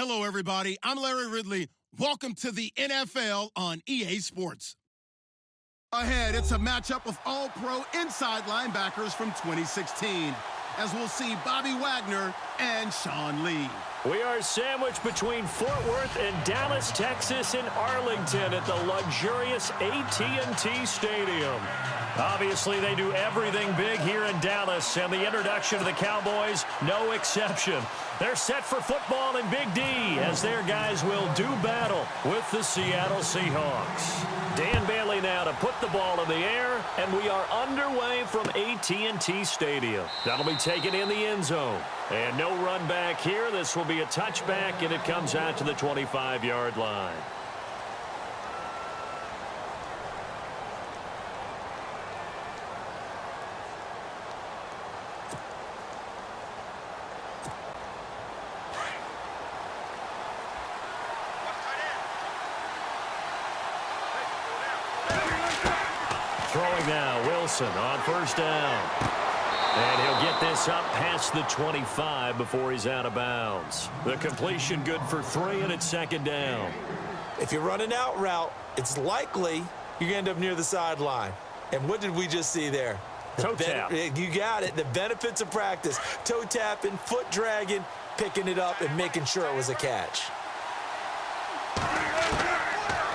Hello, everybody. I'm Larry Ridley. Welcome to the NFL on EA Sports. Ahead, it's a matchup of all-pro inside linebackers from 2016, as we'll see Bobby Wagner and Sean Lee. We are sandwiched between Fort Worth and Dallas, Texas, and Arlington at the luxurious AT&T Stadium. Obviously, they do everything big here in Dallas, and the introduction of the Cowboys, no exception. They're set for football in Big D, as their guys will do battle with the Seattle Seahawks. Dan Bailey now to put the ball in the air, and we are underway from AT&T Stadium. That'll be taken in the end zone. And no run back here. This will be a touchback, and it comes out to the 25-yard line. Throwing now, Wilson on first down. And he'll get this up past the 25 before he's out of bounds. The completion good for 3, and it's second down. If you're running out route, it's likely you're going to end up near the sideline. And what did we just see there? Toe tap. You got it. The benefits of practice. Toe tapping, foot dragging, picking it up, and making sure it was a catch.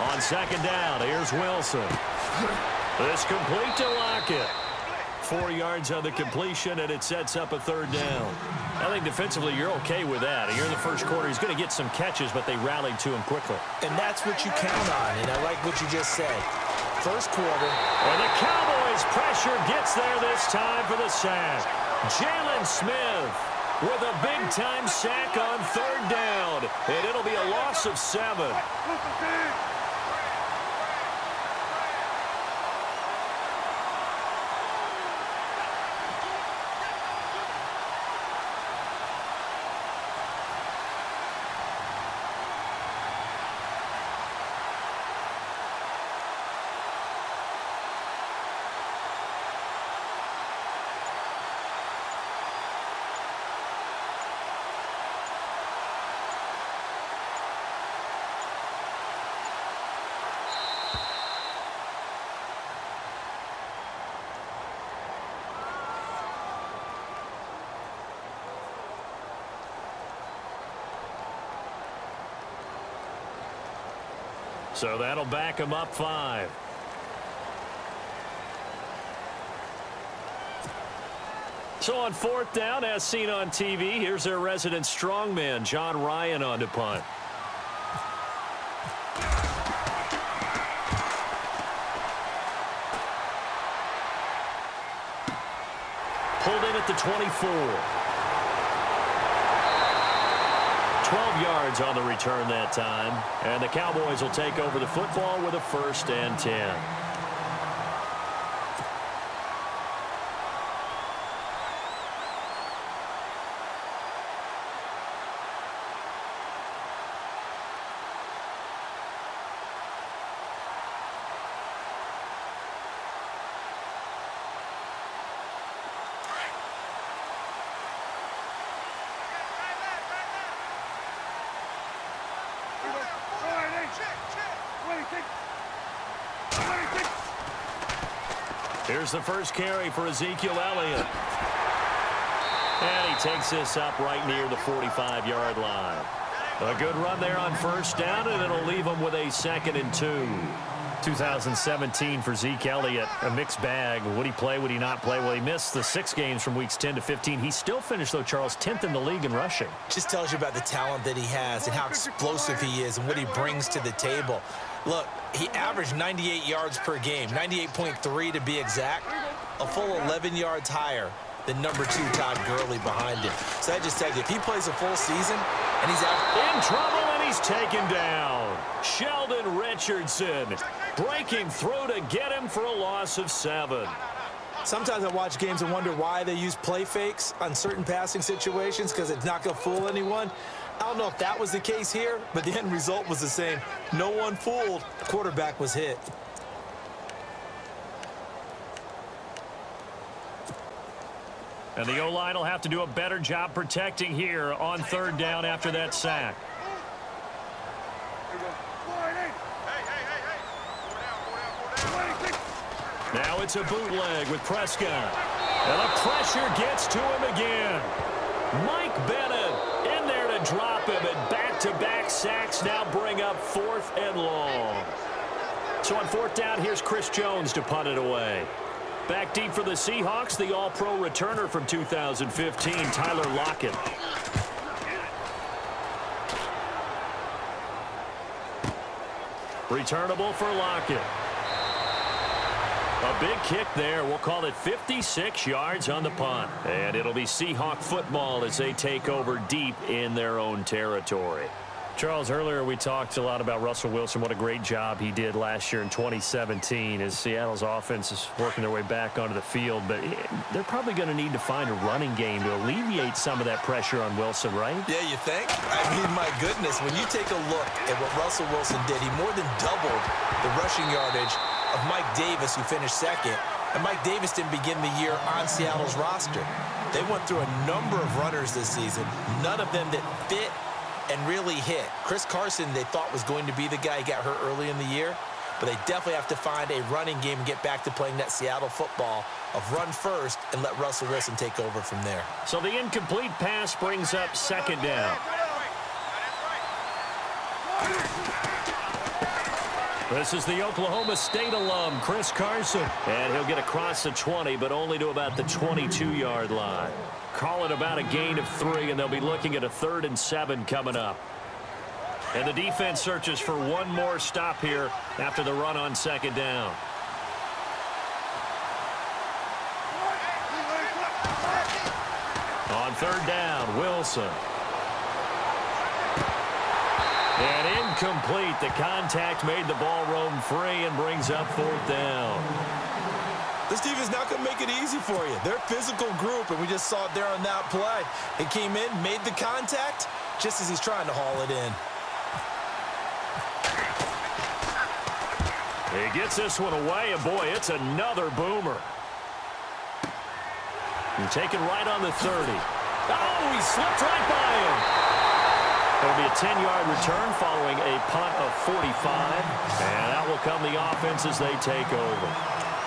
On second down, here's Wilson. This complete to Lockett. 4 yards on the completion, and it sets up a third down. I think defensively you're okay with that. Here in the first quarter, he's going to get some catches, but they rallied to him quickly. And that's what you count on, and I like what you just said. First quarter. And the Cowboys' pressure gets there this time for the sack. Jalen Smith with a big-time sack on third down, and it'll be a loss of 7. So that'll back him up 5. So on fourth down, as seen on TV, here's their resident strongman, John Ryan, on to punt. Pulled in at the 24. 12 yards on the return that time. And the Cowboys will take over the football with a 1st and 10. Here's the first carry for Ezekiel Elliott. And he takes this up right near the 45-yard line. A good run there on first down, and it'll leave him with a 2nd and 2. 2017 for Zeke Elliott, a mixed bag. Would he play, would he not play? Well, he missed the 6 games from weeks 10 to 15. He still finished, though, Charles, 10th in the league in rushing. Just tells you about the talent that he has and how explosive he is and what he brings to the table. Look, he averaged 98 yards per game, 98.3 to be exact, a full 11 yards higher than number 2 Todd Gurley behind him. So I just tell you, if he plays a full season and he's out in trouble and he's taken down. Sheldon Richardson breaking through to get him for a loss of 7. Sometimes I watch games and wonder why they use play fakes on certain passing situations, because it's not going to fool anyone. I don't know if that was the case here, but the end result was the same. No one fooled. The quarterback was hit. And the O-line will have to do a better job protecting here on third down after that sack. Now it's a bootleg with Prescott. And the pressure gets to him again. Mike Bennett in there to drop him, and back-to-back sacks now bring up 4th and long. So on 4th down, here's Chris Jones to punt it away. Back deep for the Seahawks, the All-Pro returner from 2015, Tyler Lockett. Returnable for Lockett. A big kick there. We'll call it 56 yards on the punt. And it'll be Seahawk football as they take over deep in their own territory. Charles, earlier we talked a lot about Russell Wilson, what a great job he did last year in 2017 as Seattle's offense is working their way back onto the field. But they're probably going to need to find a running game to alleviate some of that pressure on Wilson, right? Yeah, you think? I mean, my goodness, when you take a look at what Russell Wilson did, he more than doubled the rushing yardage of Mike Davis, who finished second. And Mike Davis didn't begin the year on Seattle's roster. They went through a number of runners this season, none of them that fit and really hit. Chris Carson, they thought was going to be the guy. He got hurt early in the year, but they definitely have to find a running game and get back to playing that Seattle football of run first and let Russell Wilson take over from there. So the incomplete pass brings up 2nd down. This is the Oklahoma State alum, Chris Carson. And he'll get across the 20, but only to about the 22-yard line. Call it about a gain of 3, and they'll be looking at a 3rd and 7 coming up. And the defense searches for one more stop here after the run on 2nd down. On 3rd down, Wilson. And incomplete. The contact made the ball roam free and brings up 4th down. This defense not going to make it easy for you. They're a physical group, and we just saw it there on that play. It came in, made the contact, just as he's trying to haul it in. He gets this one away, and boy, it's another boomer. And taken right on the 30. Oh, he slipped right by him. It'll be a 10-yard return following a punt of 45. And out will come the offense as they take over.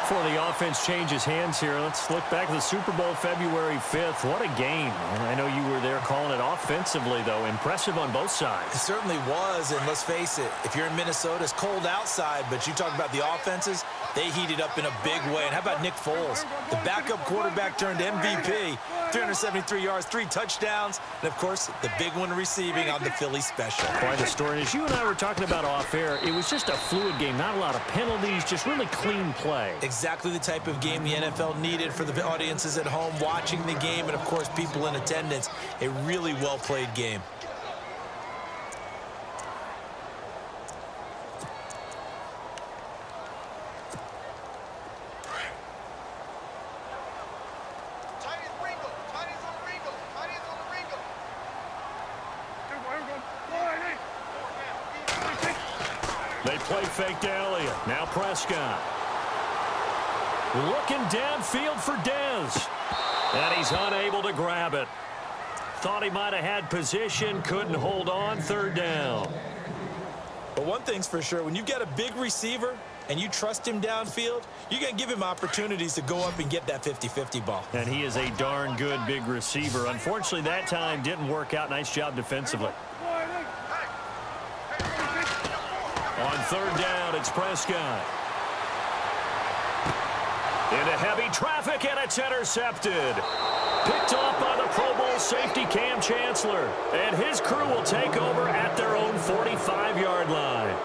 Before the offense changes hands here, let's look back at the Super Bowl February 5th. What a game. And I know you were there calling it offensively, though. Impressive on both sides. It certainly was, and let's face it, if you're in Minnesota, it's cold outside, but you talk about the offenses, they heated up in a big way. And how about Nick Foles? The backup quarterback turned MVP, 373 yards, 3 touchdowns, and, of course, the big one receiving on the Philly special. Quite a story. And as you and I were talking about off air, it was just a fluid game, not a lot of penalties, just really clean play. Exactly the type of game the NFL needed for the audiences at home watching the game and, of course, people in attendance. A really well-played game. They play fake to Elliott. Now Prescott. Looking downfield for Dez. And he's unable to grab it. Thought he might have had position. Couldn't hold on. 3rd down. But one thing's for sure. When you've got a big receiver and you trust him downfield, you're going to give him opportunities to go up and get that 50-50 ball. And he is a darn good big receiver. Unfortunately, that time didn't work out. Nice job defensively. On 3rd down, it's Prescott. Into heavy traffic, and it's intercepted. Picked off by the Pro Bowl safety Cam Chancellor. And his crew will take over at their own 45-yard line.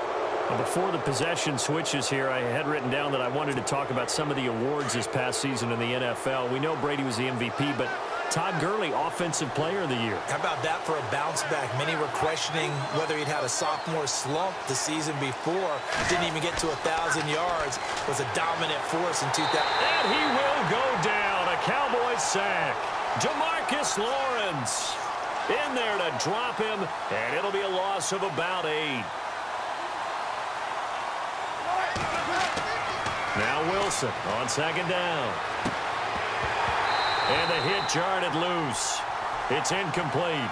Before the possession switches here, I had written down that I wanted to talk about some of the awards this past season in the NFL. We know Brady was the MVP, but Todd Gurley, Offensive Player of the Year. How about that for a bounce back? Many were questioning whether he'd had a sophomore slump the season before. Didn't even get to 1,000 yards. Was a dominant force in 2000. And he will go down. A Cowboys sack. DeMarcus Lawrence in there to drop him, and it'll be a loss of about 8. Now Wilson on 2nd down. And the hit jarred it loose. It's incomplete.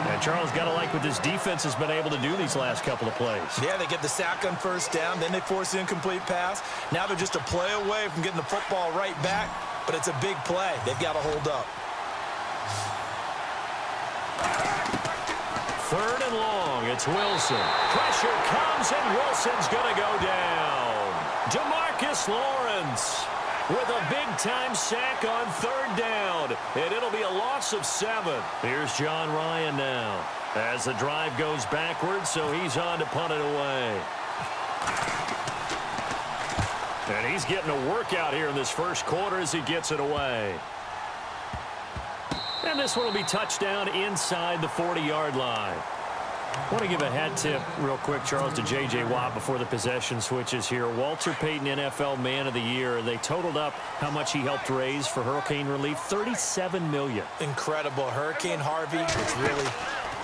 And Charles, got to like what this defense has been able to do these last couple of plays. Yeah, they get the sack on first down, then they force the incomplete pass. Now they're just a play away from getting the football right back, but it's a big play. They've got to hold up. 3rd and long. It's Wilson. Pressure comes, and Wilson's going to go down. DeMarcus Lawrence with a big-time sack on 3rd down, and it'll be a loss of 7. Here's John Ryan now as the drive goes backwards, so he's on to punt it away. And he's getting a workout here in this first quarter as he gets it away. And this one will be touchdown inside the 40-yard line. I want to give a hat tip real quick, Charles, to J.J. Watt before the possession switches here. Walter Payton, NFL Man of the Year. They totaled up how much he helped raise for hurricane relief, $37 million. Incredible. Hurricane Harvey, which really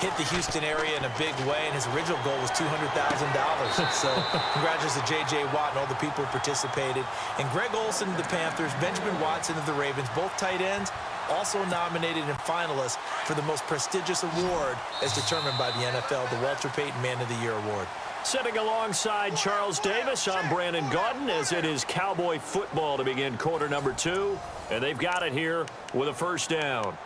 hit the Houston area in a big way, and his original goal was $200,000. So congratulations to J.J. Watt and all the people who participated. And Greg Olsen of the Panthers, Benjamin Watson of the Ravens, both tight ends, also nominated and finalists for the most prestigious award as determined by the NFL, the Walter Payton Man of the Year Award. Sitting alongside Charles Davis, I'm Brandon Gaudin, as it is Cowboy football to begin quarter number 2. And they've got it here with a first down.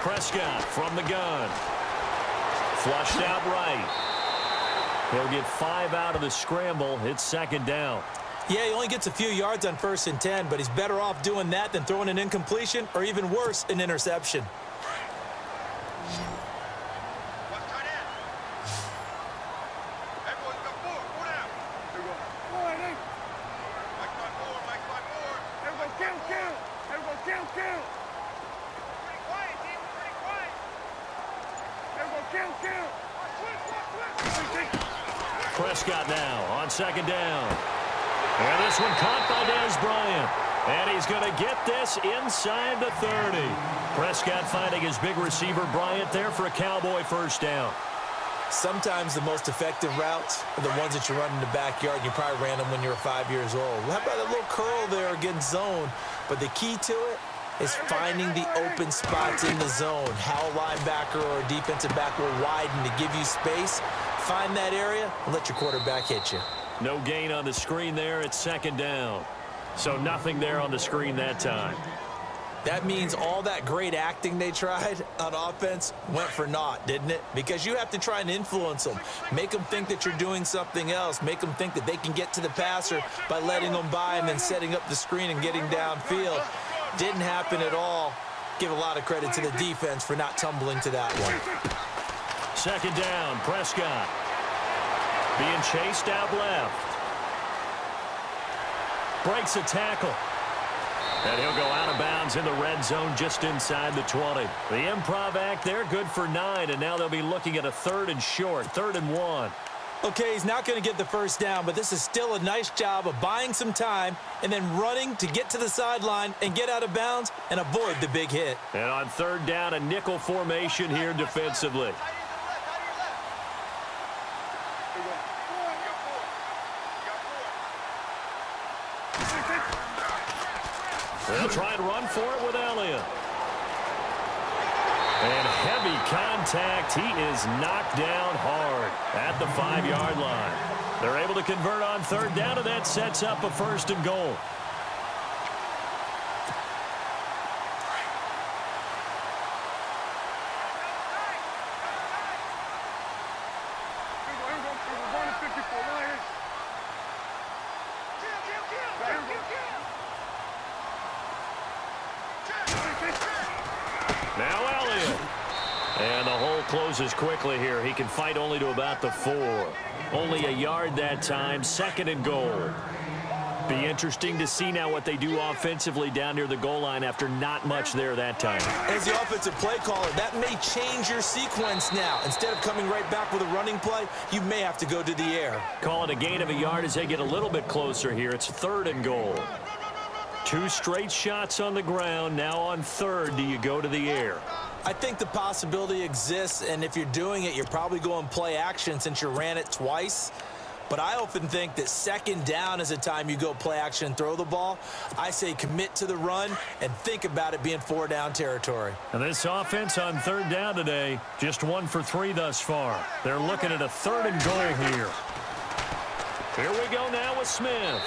Prescott from the gun. Flushed out right. He'll get 5 out of the scramble. It's 2nd down. Yeah, he only gets a few yards on 1st and 10, but he's better off doing that than throwing an incompletion or even worse, an interception. Prescott now on 2nd down. And this one caught by Dez Bryant. And he's going to get this inside the 30. Prescott finding his big receiver Bryant there for a Cowboy first down. Sometimes the most effective routes are the ones that you run in the backyard. You probably ran them when you were 5 years old. How about a little curl there against zone? But the key to it is finding the open spots in the zone. How a linebacker or a defensive back will widen to give you space. Find that area and let your quarterback hit you. No gain on the screen there. It's 2nd down. So nothing there on the screen that time. That means all that great acting they tried on offense went for naught, didn't it? Because you have to try and influence them. Make them think that you're doing something else. Make them think that they can get to the passer by letting them by and then setting up the screen and getting downfield. Didn't happen at all. Give a lot of credit to the defense for not tumbling to that one. 2nd down, Prescott. Being chased out left. Breaks a tackle. And he'll go out of bounds in the red zone just inside the 20. The improv act there, good for 9, and now they'll be looking at a 3rd and short, 3rd and 1. Okay, he's not going to get the first down, but this is still a nice job of buying some time and then running to get to the sideline and get out of bounds and avoid the big hit. And on 3rd down, a nickel formation here defensively. They'll try and run for it with Elliott. And heavy contact. He is knocked down hard at the 5-yard line. They're able to convert on 3rd down, and that sets up a 1st and goal. Now Elliott. And the hole closes quickly here. He can fight only to about the 4. Only a yard that time. 2nd and goal. Be interesting to see now what they do offensively down near the goal line after not much there that time. As the offensive play caller, that may change your sequence now. Instead of coming right back with a running play, you may have to go to the air. Call it a gain of a yard as they get a little bit closer here. It's 3rd and goal. 2 straight shots on the ground. Now on 3rd, do you go to the air? I think the possibility exists, and if you're doing it, you're probably going play action since you ran it twice. But I often think that 2nd down is a time you go play action and throw the ball. I say commit to the run and think about it being 4-down territory. And this offense on 3rd down today, just 1 for 3 thus far. They're looking at a 3rd and goal here. Here we go now with Smith.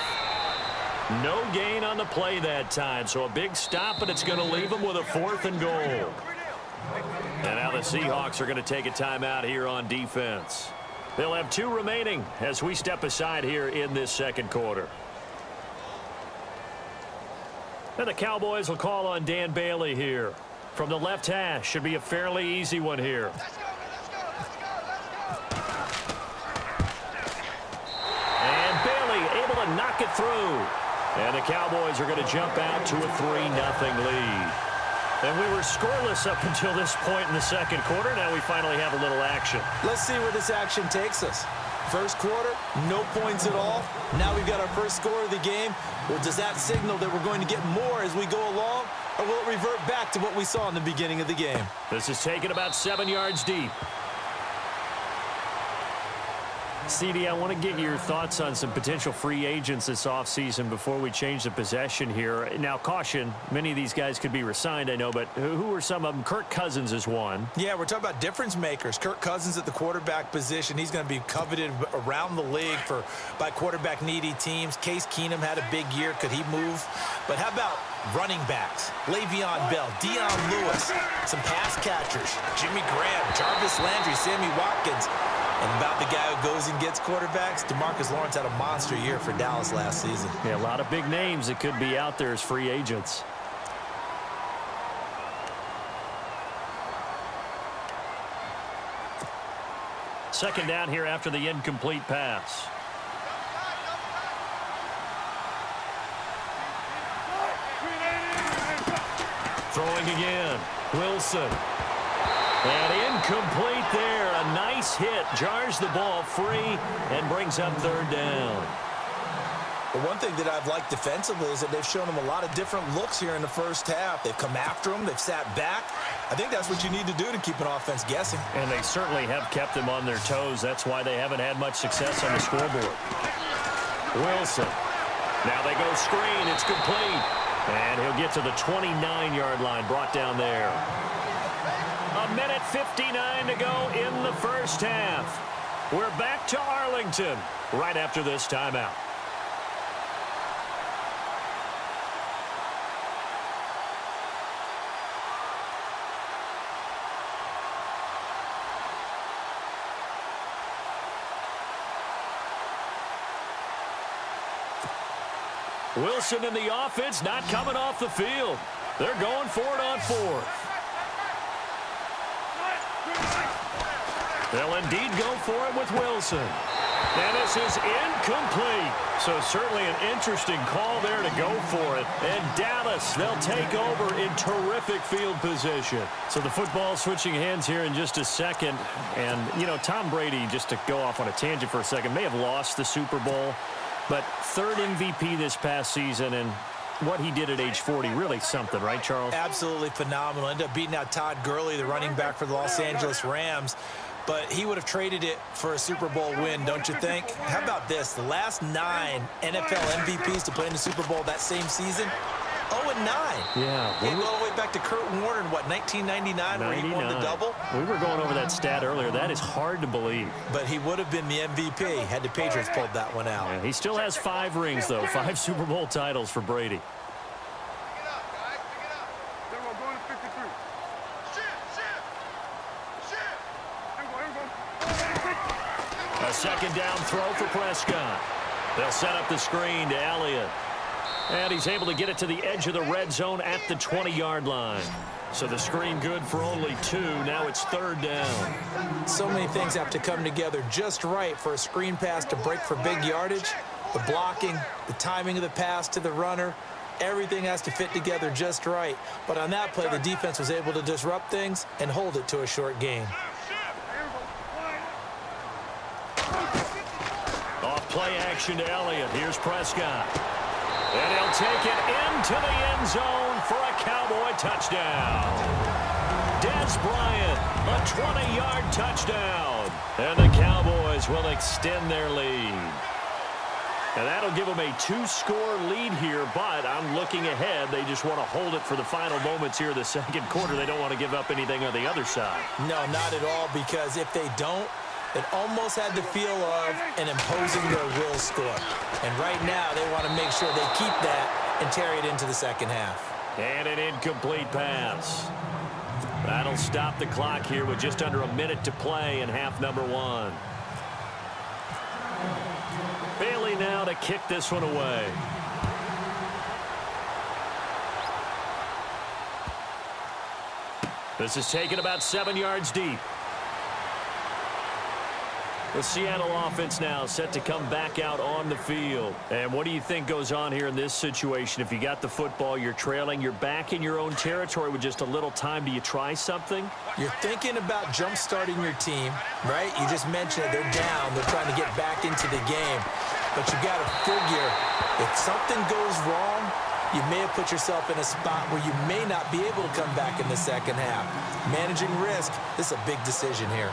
No gain on the play that time, so a big stop, but it's going to leave them with a 4th and goal. And now the Seahawks are going to take a timeout here on defense. They'll have 2 remaining as we step aside here in this 2nd quarter. And the Cowboys will call on Dan Bailey here. From the left hash, should be a fairly easy one here. And Bailey able to knock it through. And the Cowboys are going to jump out to a 3-0 lead. And we were scoreless up until this point in the 2nd quarter. Now we finally have a little action. Let's see where this action takes us. First quarter, no points at all. Now we've got our first score of the game. Well, does that signal that we're going to get more as we go along? Or will it revert back to what we saw in the beginning of the game? This is taken about 7 yards deep. CD, I want to get your thoughts on some potential free agents this offseason before we change the possession here. Now, caution, many of these guys could be re-signed, I know, but who are some of them? Kirk Cousins is one. Yeah, we're talking about difference makers. Kirk Cousins at the quarterback position. He's going to be coveted around the league by quarterback-needy teams. Case Keenum had a big year. Could he move? But how about running backs? Le'Veon Bell, Dion Lewis, some pass catchers, Jimmy Graham, Jarvis Landry, Sammy Watkins. And about the guy who goes and gets quarterbacks, DeMarcus Lawrence had a monster year for Dallas last season. Yeah, a lot of big names that could be out there as free agents. Second down here after the incomplete pass. Throwing again. Wilson. And incomplete there. A nice hit. Jars the ball free and brings up 3rd down. But one thing that I've liked defensively is that they've shown him a lot of different looks here in the first half. They've come after him. They've sat back. I think that's what you need to do to keep an offense guessing. And they certainly have kept them on their toes. That's why they haven't had much success on the scoreboard. Wilson. Now they go screen. It's complete. And he'll get to the 29-yard line, brought down there. 1:59 to go in the first half. We're back to Arlington right after this timeout. Wilson and the offense not coming off the field. They're going for it on 4th. They'll indeed go for it with Wilson. And this is incomplete. So certainly an interesting call there to go for it. And Dallas, they'll take over in terrific field position. So the football switching hands here in just a second. And, you know, Tom Brady, just to go off on a tangent for a second, may have lost the Super Bowl. But 3rd MVP this past season, and what he did at age 40, really something, right, Charles? Absolutely phenomenal. Ended up beating out Todd Gurley, the running back for the Los Angeles Rams. But he would have traded it for a Super Bowl win, don't you think? How about this? The last 9 NFL MVPs to play in the Super Bowl that same season, 0-9. Yeah. He go all the way back to Kurt Warner in, what, 1999, where he won the double? We were going over that stat earlier. That is hard to believe. But he would have been the MVP had the Patriots pulled that one out. Yeah, he still has 5 rings, though. 5 Super Bowl titles for Brady. A second down throw for Prescott. They'll set up the screen to Elliott. And he's able to get it to the edge of the red zone at the 20-yard line. So the screen good for only 2. Now it's 3rd down. So many things have to come together just right for a screen pass to break for big yardage. The blocking, the timing of the pass to the runner, everything has to fit together just right. But on that play, the defense was able to disrupt things and hold it to a short gain. Off play action to Elliott. Here's Prescott. And he'll take it into the end zone for a Cowboy touchdown. Des Bryant, a 20-yard touchdown. And the Cowboys will extend their lead. And that'll give them a 2-score lead here, but I'm looking ahead. They just want to hold it for the final moments here of the second quarter. They don't want to give up anything on the other side. No, not at all, because if they don't, it almost had the feel of an imposing their will score. And right now, they want to make sure they keep that and carry it into the second half. And an incomplete pass. That'll stop the clock here with just under a minute to play in half number 1. Bailey now to kick this one away. This is taken about 7 yards deep. The Seattle offense now set to come back out on the field. And what do you think goes on here in this situation? If you got the football, you're trailing, you're back in your own territory with just a little time. Do you try something? You're thinking about jump-starting your team, right? You just mentioned it. They're down. They're trying to get back into the game. But you got to figure, if something goes wrong, you may have put yourself in a spot where you may not be able to come back in the second half. Managing risk, this is a big decision here.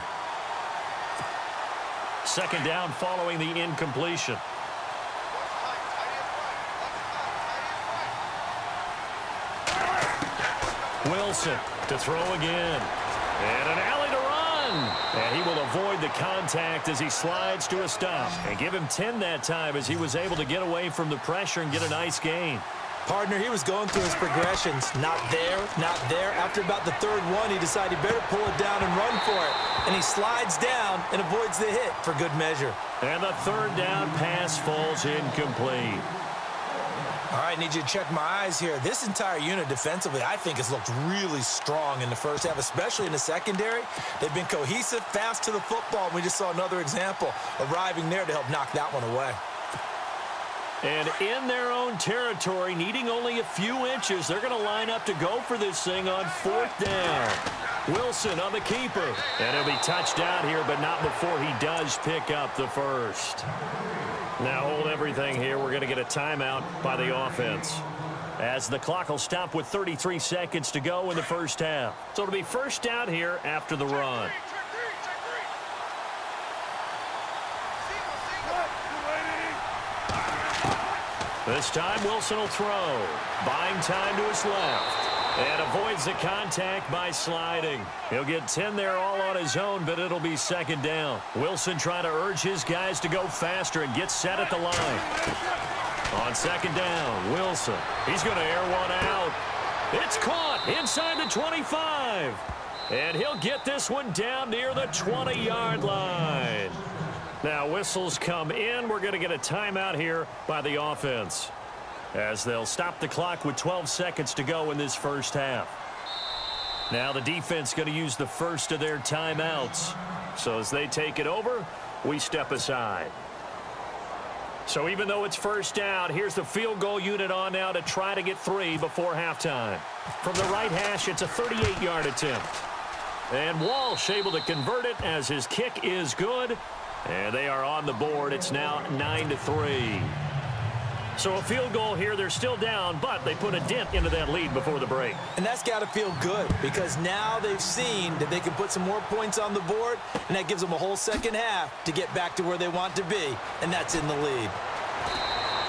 Second down following the incompletion. Wilson to throw again. And an alley to run. And he will avoid the contact as he slides to a stop. And give him 10 that time as he was able to get away from the pressure and get a nice gain. Partner, he was going through his progressions. Not there, not there. After about the third one, he decided he better pull it down and run for it. And he slides down and avoids the hit for good measure. And the third down pass falls incomplete. All right, need you to check my eyes here. This entire unit defensively, I think, has looked really strong in the first half, especially in the secondary. They've been cohesive, fast to the football. We just saw another example arriving there to help knock that one away. And in their own territory, needing only a few inches, they're going to line up to go for this thing on fourth down. Wilson on the keeper. And he'll be touched down here, but not before he does pick up the first. Now hold everything here. We're going to get a timeout by the offense, as the clock will stop with 33 seconds to go in the first half. So it'll be first down here after the run. This time Wilson will throw. Buying time to his left. And avoids the contact by sliding. He'll get 10 there all on his own, but it'll be second down. Wilson trying to urge his guys to go faster and get set at the line. On second down, Wilson. He's going to air one out. It's caught inside the 25. And he'll get this one down near the 20-yard line. Now whistles come in. We're going to get a timeout here by the offense, as they'll stop the clock with 12 seconds to go in this first half. Now the defense going to use the first of their timeouts. So as they take it over, we step aside. So even though it's first down, here's the field goal unit on now to try to get 3 before halftime. From the right hash, it's a 38-yard attempt. And Walsh able to convert it as his kick is good. And they are on the board. It's now 9-3. So a field goal here. They're still down, but they put a dent into that lead before the break. And that's got to feel good, because now they've seen that they can put some more points on the board, and that gives them a whole second half to get back to where they want to be, and that's in the lead.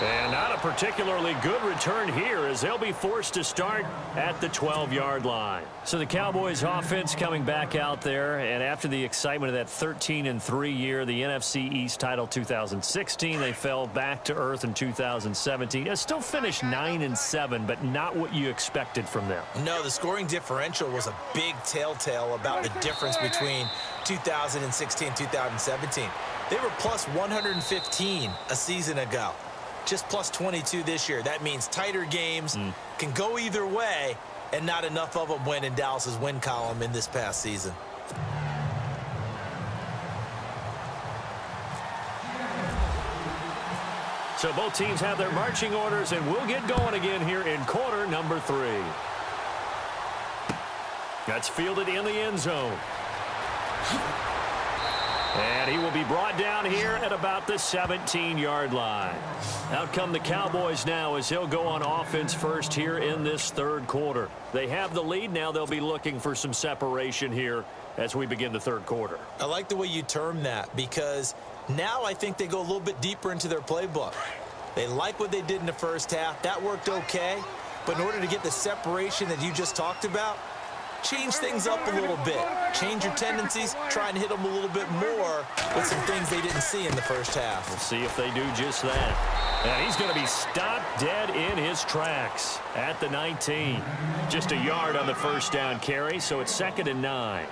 And not a particularly good return here, as they'll be forced to start at the 12-yard line. So the Cowboys offense coming back out there, and after the excitement of that 13-3 year, the NFC East title 2016, they fell back to earth in 2017. They still finished 9-7, but not what you expected from them. No, the scoring differential was a big telltale about the difference between 2016 and 2017. They were plus 115 a season ago. Just plus 22 this year. That means tighter games can go either way, and not enough of them went in Dallas's win column in this past season. So both teams have their marching orders, and we'll get going again here in quarter number 3. That's fielded in the end zone. And he will be brought down here at about the 17-yard line. Out come the Cowboys now as he'll go on offense first here in this third quarter. They have the lead. Now they'll be looking for some separation here as we begin the third quarter. I like the way you term that because now I think they go a little bit deeper into their playbook. They like what they did in the first half. That worked okay. But in order to get the separation that you just talked about, change things up a little bit. Change your tendencies. Try and hit them a little bit more with some things they didn't see in the first half. We'll see if they do just that. And he's going to be stopped dead in his tracks at the 19. Just a yard on the first down carry, so it's 2nd and 9.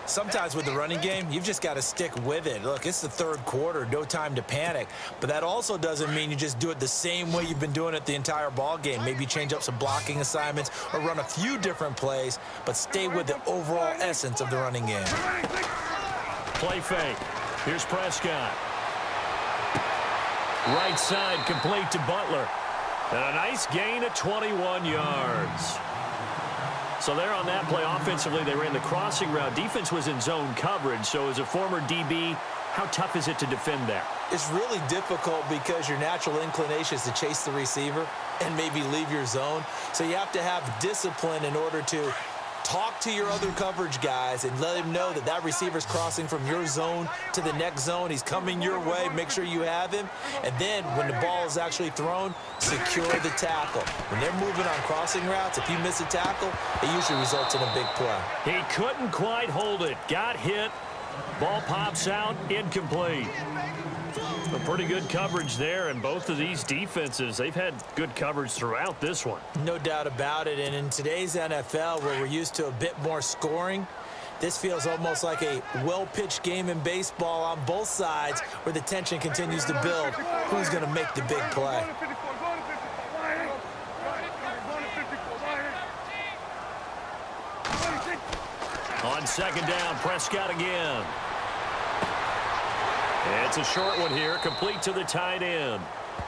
Sometimes with the running game, you've just got to stick with it. Look, it's the third quarter, no time to panic. But that also doesn't mean you just do it the same way you've been doing it the entire ball game. Maybe change up some blocking assignments or run a few different plays, but stay with the overall essence of the running game. Play fake. Here's Prescott. Right side complete to Butler. And a nice gain of 21 yards. So there on that play, offensively, they ran the crossing route. Defense was in zone coverage. So as a former DB, how tough is it to defend that? It's really difficult because your natural inclination is to chase the receiver and maybe leave your zone. So you have to have discipline in order to talk to your other coverage guys and let him know that that receiver's crossing from your zone to the next zone. He's coming your way. Make sure you have him. And then when the ball is actually thrown, secure the tackle. When they're moving on crossing routes, if you miss a tackle, it usually results in a big play. He couldn't quite hold it. Got hit. Ball pops out. Incomplete. A pretty good coverage there, and both of these defenses, they've had good coverage throughout this one. No doubt about it, and in today's NFL, where we're used to a bit more scoring, this feels almost like a well-pitched game in baseball on both sides where the tension continues to build. Who's going to make the big play? On 2nd down, Prescott again. It's a short one here, complete to the tight end.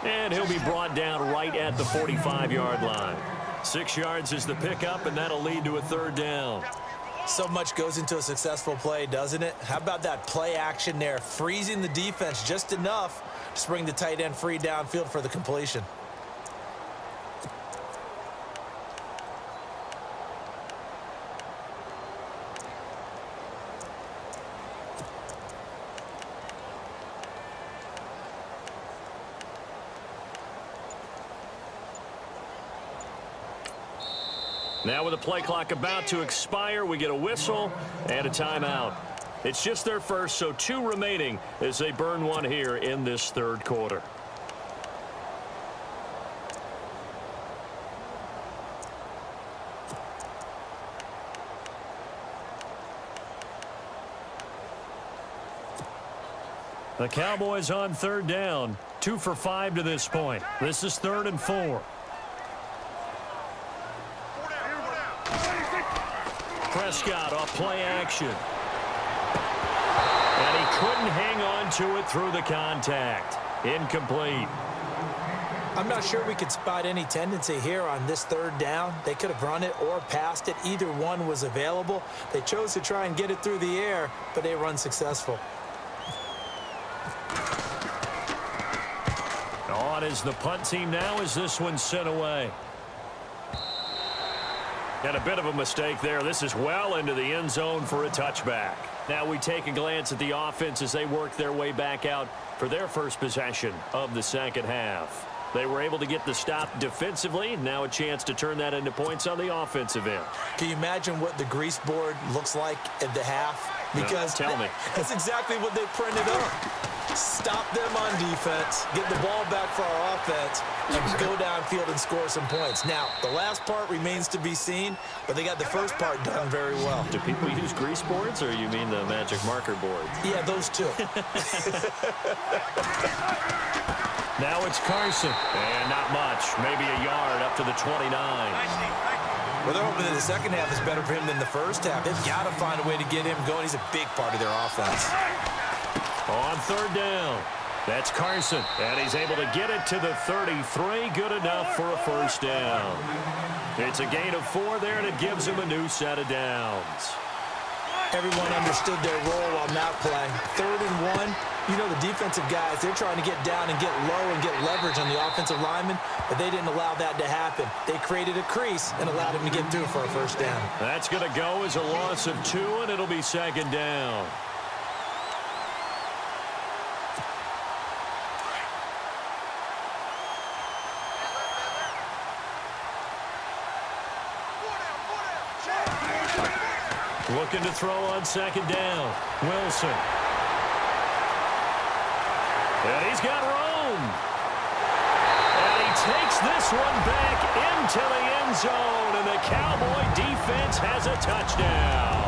And he'll be brought down right at the 45-yard line. 6 yards is the pickup, and that'll lead to a 3rd down. So much goes into a successful play, doesn't it? How about that play action there, freezing the defense just enough to bring the tight end free downfield for the completion. Now with the play clock about to expire, we get a whistle and a timeout. It's just their first, so 2 remaining as they burn one here in this third quarter. The Cowboys on 3rd down, 2 for 5 to this point. This is 3rd and 4. Prescott off play action. And he couldn't hang on to it through the contact. Incomplete. I'm not sure we could spot any tendency here on this 3rd down. They could have run it or passed it. Either one was available. They chose to try and get it through the air, but they were unsuccessful. On is the punt team now as this one's sent away. And a bit of a mistake there. This is well into the end zone for a touchback. Now we take a glance at the offense as they work their way back out for their first possession of the second half. They were able to get the stop defensively. Now a chance to turn that into points on the offensive end. Can you imagine what the grease board looks like at the half? Because tell me. That's exactly what they printed up. Stop them on defense, get the ball back for our offense, and go downfield and score some points. Now, the last part remains to be seen, but they got the first part done very well. Do people use grease boards, or you mean the magic marker boards? Yeah, those two. Now it's Carson. And not much. Maybe a yard up to the 29. Well, they're hoping that the second half is better for him than the first half. They've got to find a way to get him going. He's a big part of their offense. On 3rd down. That's Carson, and he's able to get it to the 33. Good enough for a first down. It's a gain of 4 there, and it gives him a new set of downs. Everyone understood their role on that play. 3rd and 1. You know the defensive guys, they're trying to get down and get low and get leverage on the offensive lineman, but they didn't allow that to happen. They created a crease and allowed him to get through for a first down. That's going to go as a loss of 2, and it'll be 2nd down. Looking to throw on 2nd down. Wilson. And he's got room. And he takes this one back into the end zone, and the Cowboy defense has a touchdown.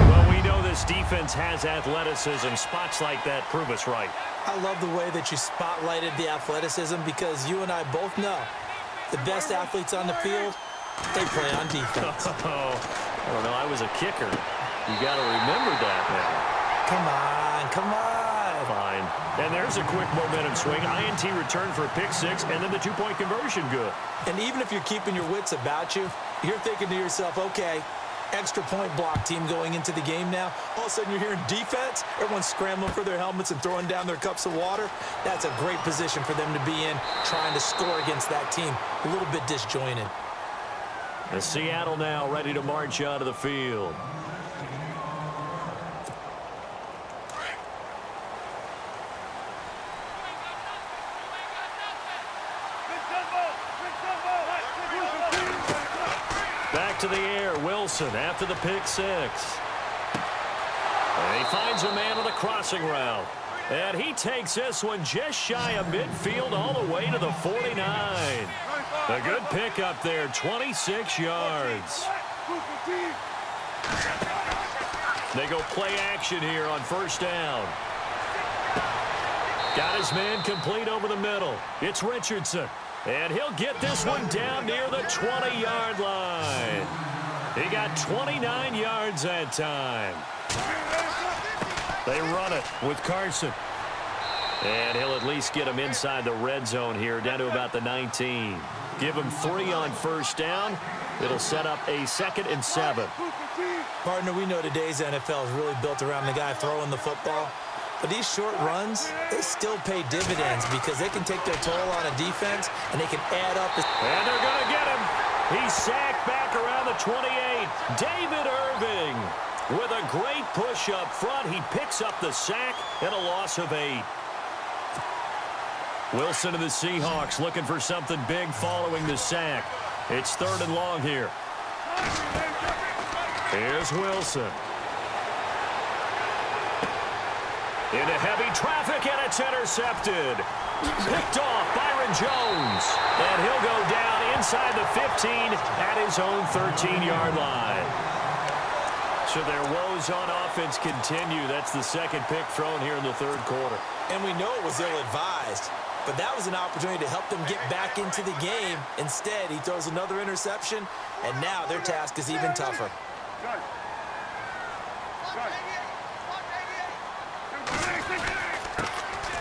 Well, we know this defense has athleticism. Spots like that prove us right. I love the way that you spotlighted the athleticism because you and I both know the best athletes on the field, they play on defense. Oh, I don't know. I was a kicker. You got to remember that now. Come on, come on. Fine. And there's a quick momentum swing. INT return for a pick 6, and then the 2-point conversion good. And even if you're keeping your wits about you, you're thinking to yourself, okay, extra point block team going into the game now. All of a sudden you're hearing defense. Everyone's scrambling for their helmets and throwing down their cups of water. That's a great position for them to be in, trying to score against that team. A little bit disjointed. The Seattle now ready to march out of the field. Back to the air, Wilson after the pick 6. And he finds a man on the crossing route. And he takes this one just shy of midfield all the way to the 49. A good pick up there, 26 yards. They go play action here on first down. Got his man complete over the middle. It's Richardson. And he'll get this one down near the 20-yard line. He got 29 yards that time. They run it with Carson. And he'll at least get him inside the red zone here, down to about the 19. Give him 3 on first down. It'll set up a 2nd and 7. Partner, we know today's NFL is really built around the guy throwing the football. But these short runs, they still pay dividends because they can take their toll on a defense and they can add up. And they're going to get him. He's sacked back around the 28. David Irving with a great push up front. He picks up the sack and a loss of 8. Wilson and the Seahawks looking for something big following the sack. It's 3rd and long here. Here's Wilson. Into heavy traffic, and it's intercepted. Picked off Byron Jones. And he'll go down inside the 15 at his own 13-yard line. So their woes on offense continue. That's the 2nd pick thrown here in the 3rd quarter. And we know it was ill-advised, but that was an opportunity to help them get back into the game. Instead, he throws another interception, and now their task is even tougher.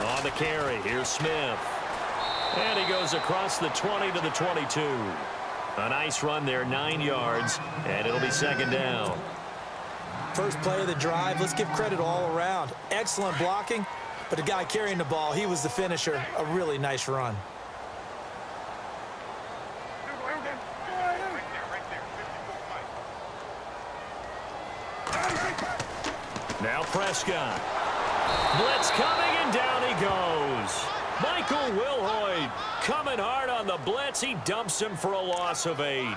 On the carry, here's Smith. And he goes across the 20 to the 22. A nice run there, 9 yards, and it'll be 2nd down. First play of the drive, let's give credit all around. Excellent blocking, but the guy carrying the ball, he was the finisher. A really nice run. Now Prescott. Blitz coming, and down he goes. Michael Wilhoit coming hard on the blitz. He dumps him for a loss of 8.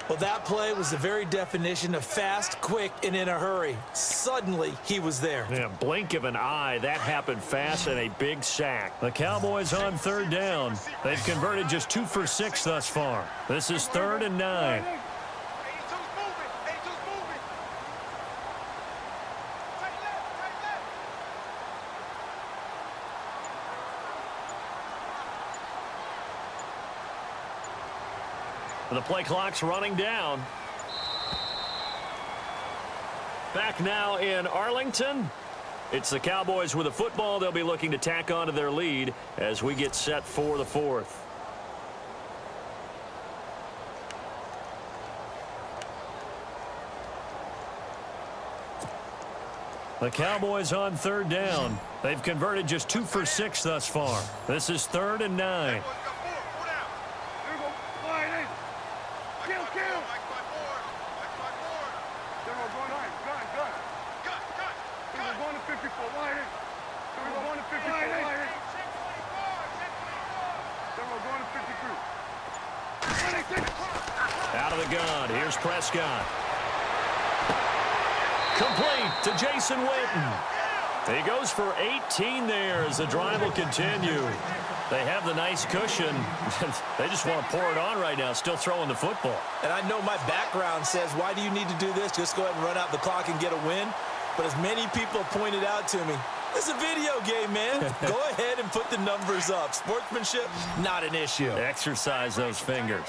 Well, that play was the very definition of fast, quick, and in a hurry. Suddenly, he was there. Yeah, blink of an eye. That happened fast, and a big sack. The Cowboys on 3rd down. They've converted just 2 for 6 thus far. This is 3rd and 9. The play clock's running down. Back now in Arlington. It's the Cowboys with the football. They'll be looking to tack on to their lead as we get set for the fourth. The Cowboys on third down. They've converted just 2 for 6 thus far. This is 3rd and 9. Out of the gun. Here's Prescott. Complete to Jason Witten. He goes for 18 there as the drive will continue. They have the nice cushion. They just want to pour it on right now, still throwing the football. And I know my background says, why do you need to do this? Just go ahead and run out the clock and get a win. But as many people pointed out to me, it's a video game, man. Go ahead and put the numbers up. Sportsmanship, not an issue. Exercise those fingers.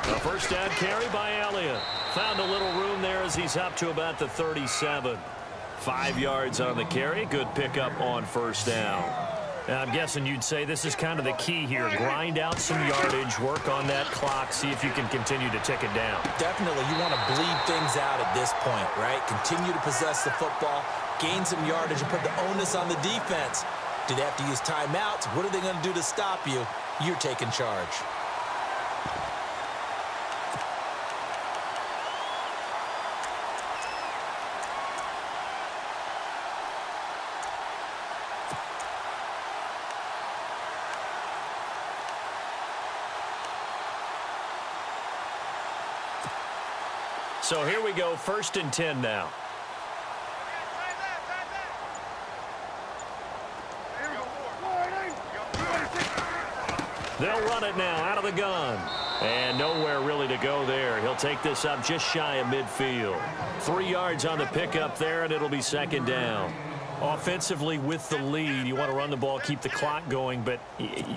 A first down carry by Elliott. Found a little room there as he's up to about the 37. 5 yards on the carry. Good pickup on first down. Now, I'm guessing you'd say this is kind of the key here. Grind out some yardage, work on that clock, see if you can continue to tick it down. Definitely. You want to bleed things out at this point, right? Continue to possess the football, gain some yardage, and put the onus on the defense. Do they have to use timeouts? What are they going to do to stop you? You're taking charge. So here we go, 1st and 10 now. They'll run it now out of the gun. And nowhere really to go there. He'll take this up just shy of midfield. 3 yards on the pickup there, and it'll be 2nd down. Offensively with the lead, you want to run the ball, keep the clock going, but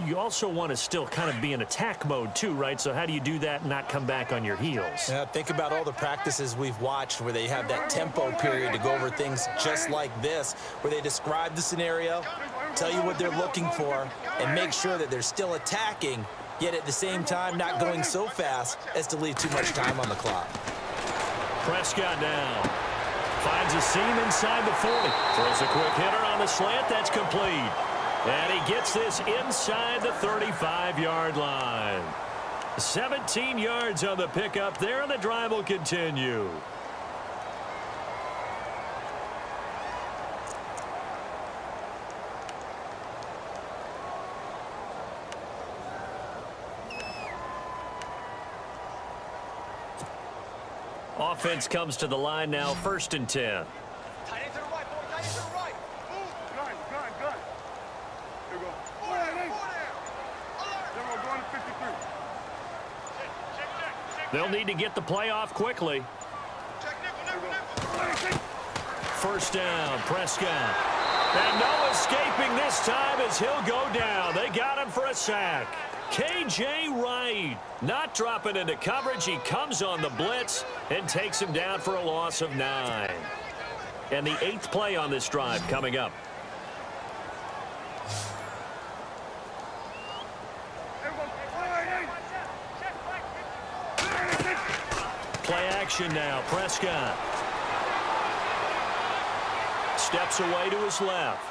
you also want to still kind of be in attack mode too, right? So how do you do that and not come back on your heels? Yeah, think about all the practices we've watched where they have that tempo period to go over things just like this, where they describe the scenario, tell you what they're looking for, and make sure that they're still attacking, yet at the same time not going so fast as to leave too much time on the clock. Prescott down. Finds a seam inside the 40. Throws a quick hitter on the slant. That's complete. And he gets this inside the 35-yard line. 17 yards on the pickup there, and the drive will continue. Offense comes to the line now, 1st and 10. Tight end to the right, boy. Tight end to the right. Move. Gun. Here we go. Four down. Then we're going to 53. Check. They'll need to get the play off quickly. Check nickel. 1st down, Prescott. And no escaping this time as he'll go down. They got him for a sack. K.J. Wright not dropping into coverage. He comes on the blitz and takes him down for a loss of 9. And the 8th play on this drive coming up. Play action now. Prescott steps away to his left.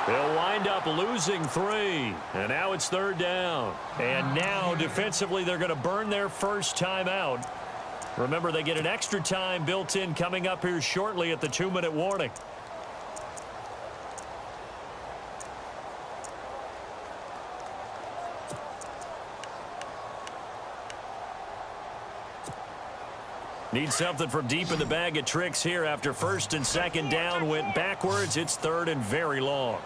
They'll wind up losing 3. And now it's 3rd down. And now defensively they're going to burn their first timeout. Remember, they get an extra time built in coming up here shortly at the 2-minute warning. Need something from deep in the bag of tricks here after 1st and 2nd down went backwards. It's 3rd and very long.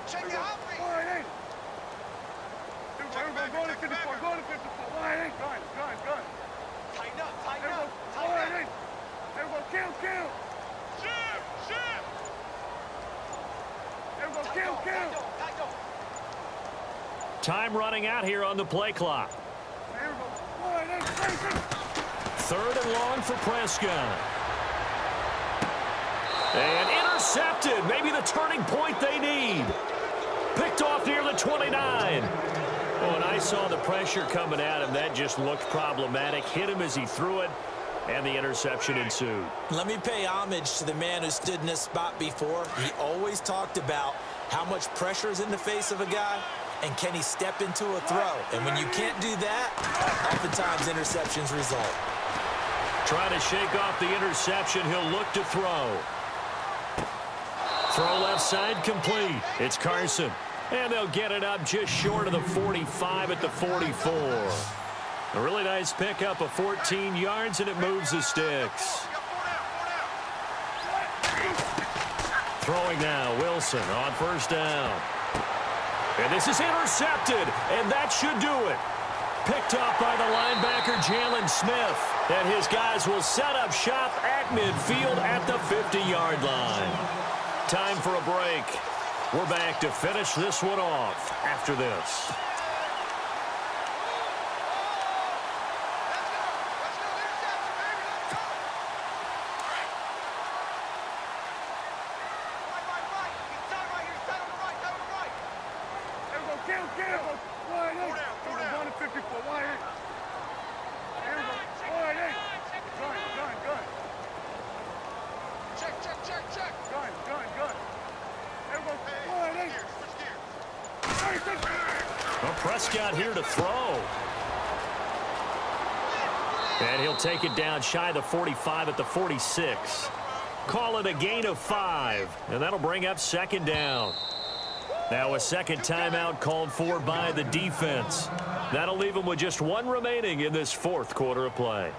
Check it out. Time running out here on the play clock. Third and long for Prescott. And intercepted. Maybe the turning point they need. Picked off near the 29. Oh, and I saw the pressure coming at him. That just looked problematic. Hit him as he threw it, and the interception ensued. Let me pay homage to the man who stood in this spot before. He always talked about how much pressure is in the face of a guy, and can he step into a throw. And when you can't do that, oftentimes interceptions result. Trying to shake off the interception. He'll look to throw. Throw left side complete. It's Carson. And they'll get it up just short of the 45 at the 44. A really nice pickup of 14 yards, and it moves the sticks. Throwing now, Wilson on first down. And this is intercepted, and that should do it. Picked off by the linebacker, Jalen Smith. And his guys will set up shop at midfield at the 50-yard line. Time for a break. We're back to finish this one off after this. Well, Prescott here to throw. And he'll take it down shy of the 45 at the 46. Call it a gain of 5. And that'll bring up second down. Now a second timeout called for by the defense. That'll leave them with just one remaining in this fourth quarter of play.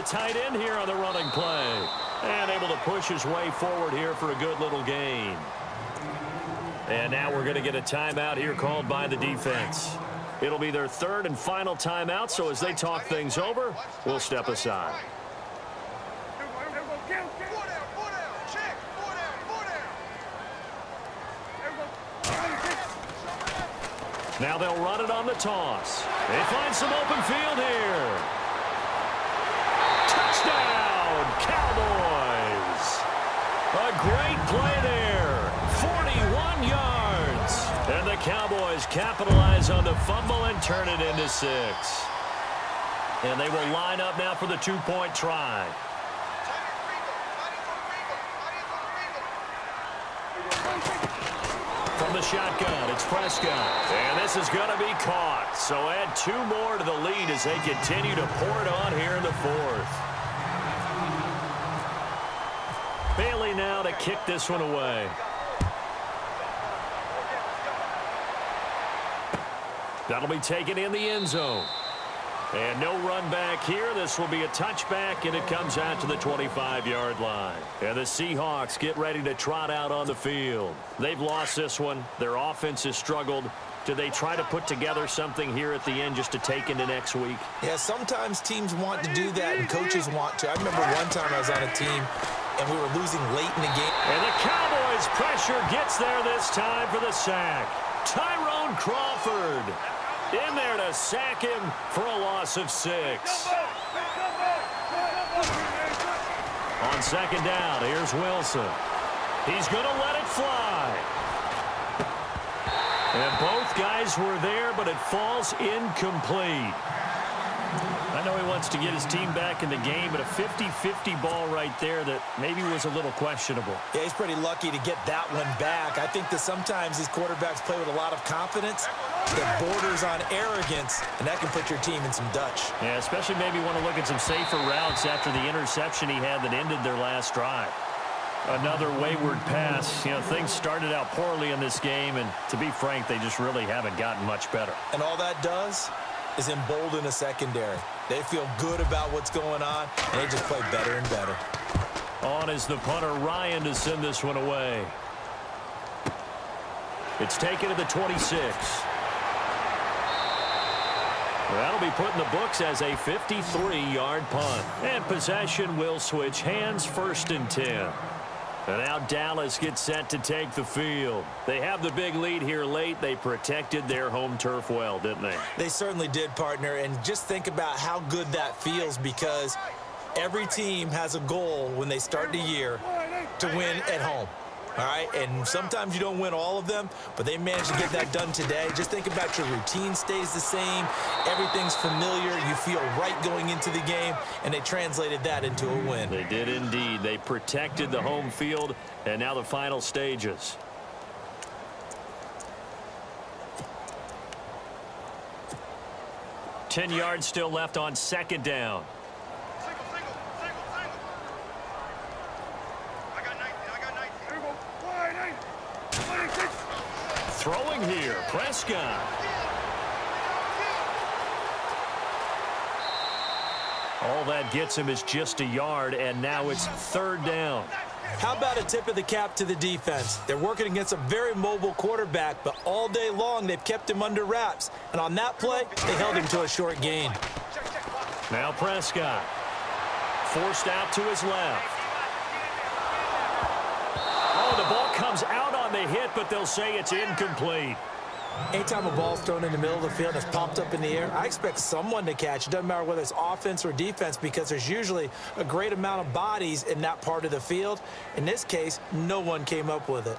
Tight end here on the running play. And able to push his way forward here for a good little gain. And now we're going to get a timeout here called by the defense. It'll be their third and final timeout, so as they talk things over, we'll step aside. Now they'll run it on the toss. They find some open field here. Touchdown, Cowboys. A great play there. 41 yards. And the Cowboys capitalize on the fumble and turn it into 6. And they will line up now for the two-point try. From the shotgun, it's Prescott. And this is going to be caught. So add 2 more to the lead as they continue to pour it on here in the fourth. Bailey now to kick this one away. That'll be taken in the end zone. And no run back here. This will be a touchback, and it comes out to the 25-yard line. And the Seahawks get ready to trot out on the field. They've lost this one. Their offense has struggled. Do they try to put together something here at the end just to take into next week? Yeah, sometimes teams want to do that, and coaches want to. I remember one time I was on a team, and we were losing late in the game. And the Cowboys' pressure gets there this time for the sack. Tyrone Crawford in there to sack him for a loss of 6. On second down, here's Wilson. He's going to let it fly. And both guys were there, but it falls incomplete. I know he wants to get his team back in the game, but a 50-50 ball right there that maybe was a little questionable. Yeah, he's pretty lucky to get that one back. I think that sometimes these quarterbacks play with a lot of confidence that borders on arrogance, and that can put your team in some Dutch. Yeah, especially maybe want to look at some safer routes after the interception he had that ended their last drive. Another wayward pass. You know, things started out poorly in this game, and to be frank, they just really haven't gotten much better. And all that does is embolden a secondary. They feel good about what's going on, and they just play better and better. On is the punter, Ryan, to send this one away. It's taken to the 26. That'll be put in the books as a 53-yard punt. And possession will switch hands, 1st and 10. And now Dallas gets set to take the field. They have the big lead here late. They protected their home turf well, didn't they? They certainly did, partner. And just think about how good that feels, because every team has a goal when they start the year to win at home. All right, and sometimes you don't win all of them, but they managed to get that done today. Just think about your routine stays the same. Everything's familiar. You feel right going into the game, and they translated that into a win. They did indeed. They protected the home field, and now the final stages. Ten yards still left on 2nd down. Throwing here, Prescott. All that gets him is just a yard, and now it's 3rd down. How about a tip of the cap to the defense? They're working against a very mobile quarterback, but all day long they've kept him under wraps. And on that play, they held him to a short gain. Now Prescott. Forced out to his left. Oh, the ball comes out on the hit, but they'll say it's incomplete. Anytime a ball's thrown in the middle of the field and it's popped up in the air, I expect someone to catch. It doesn't matter whether it's offense or defense, because there's usually a great amount of bodies in that part of the field. In this case, no one came up with it.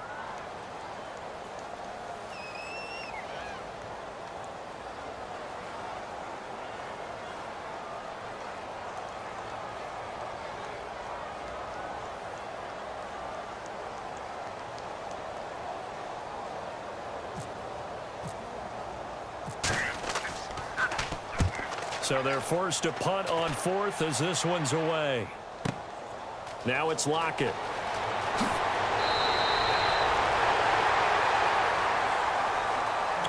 So they're forced to punt on 4th as this one's away. Now it's Lockett.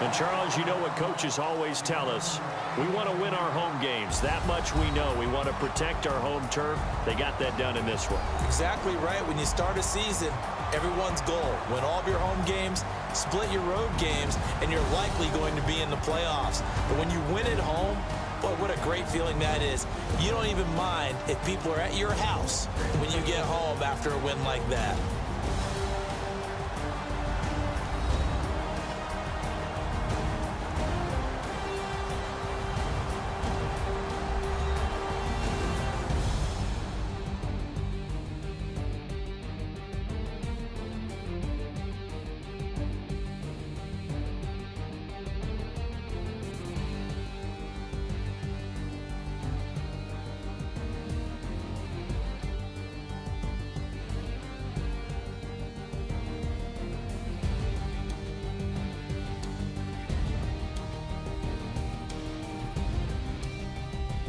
And Charles, you know what coaches always tell us. We want to win our home games. That much we know. We want to protect our home turf. They got that done in this one. Exactly right. When you start a season, everyone's goal: win all of your home games, split your road games, and you're likely going to be in the playoffs. But when you win at home, boy, what a great feeling that is. You don't even mind if people are at your house when you get home after a win like that.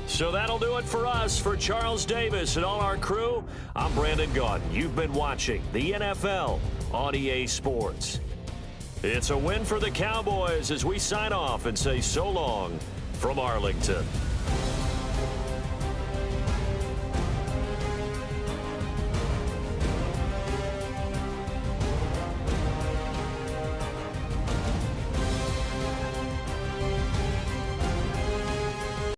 So that'll do it for us. For Charles Davis and all our crew, I'm Brandon Gaudin. You've been watching the NFL on EA Sports. It's a win for the Cowboys as we sign off and say so long from Arlington.